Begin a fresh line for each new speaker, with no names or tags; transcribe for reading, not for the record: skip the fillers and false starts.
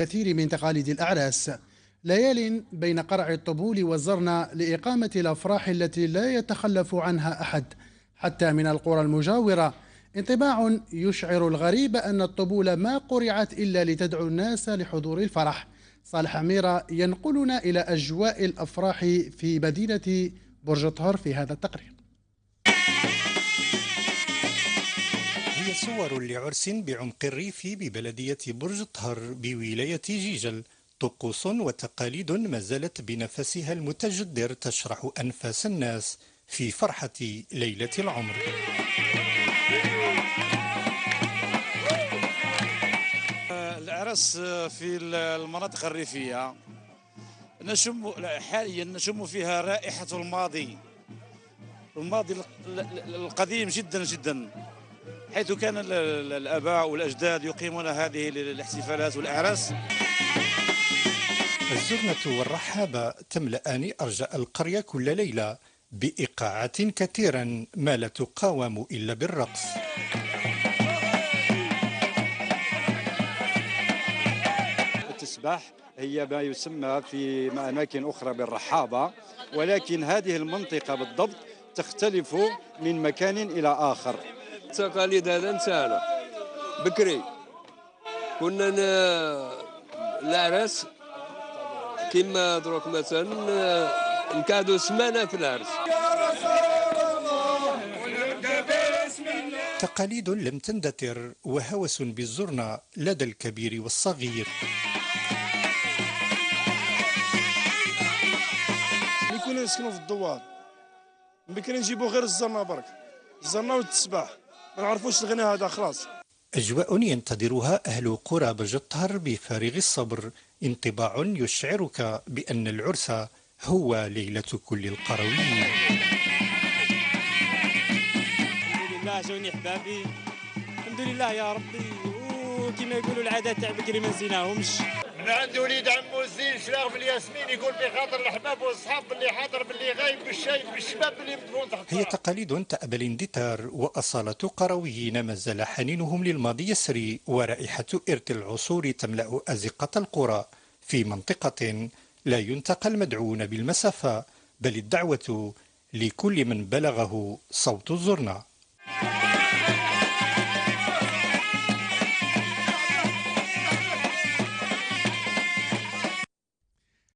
كثير من تقاليد الأعراس. ليال بين قرع الطبول والزرنة لإقامة الأفراح التي لا يتخلف عنها أحد حتى من القرى المجاورة. انطباع يشعر الغريب أن الطبول ما قرعت إلا لتدعو الناس لحضور الفرح. صالح عميرة ينقلنا إلى أجواء الأفراح في مدينة برج الطهر في هذا التقرير.
هي صور لعرس بعمق الريف ببلدية برج الطهر بولاية جيجل، طقوس وتقاليد ما زالت بنفسها المتجدر تشرح أنفاس الناس في فرحة ليلة العمر.
الأعراس في المناطق الريفية حاليا نشم فيها رائحة الماضي القديم جدا جدا، حيث كان الآباء والأجداد يقيمون هذه الاحتفالات والأعراس.
الزرنة والرحابة تملأان أرجاء القرية كل ليلة بإيقاعات كثيرا ما لا تقاوم إلا بالرقص.
التسباح هي ما يسمى في أماكن أخرى بالرحابة، ولكن هذه المنطقة بالضبط تختلف من مكان إلى آخر.
التقاليد هذا نتاعنا بكري كنا الأعراس كما دروك مثلا نقعدوا سمانة في العرس.
تقاليد لم تندثر وهوس بالزرنة لدى الكبير والصغير.
كنا نسكنوا في الدوار بكري نجيبوا غير الزرنة برك، الزرنة والتسباح، ما نعرفوش الغنى هذا خلاص.
أجواء ينتظرها أهل قرى برج الطهر بفارغ الصبر، انطباع يشعرك بأن العرس هو ليلة كل القرويين.
الحمد لله جوني حبابي، الحمد لله يا ربي، وكما يقولوا العادات تاع بكري ما نسيناهمش.
عندي وليد عمو الزين شلاغ بالياسمين يقول بخاطر الأحباب والأصحاب باللي حاضر باللي غايب بالشايب بالشباب باللي مدفون تحت.
هي تقاليد تأبى الاندثار، وأصالة قرويين ما زال حنينهم للماضي يسري، ورائحة إرث العصور تملأ أزقة القرى في منطقة لا ينتقى المدعوون بالمسافة، بل الدعوة لكل من بلغه صوت الزرنة.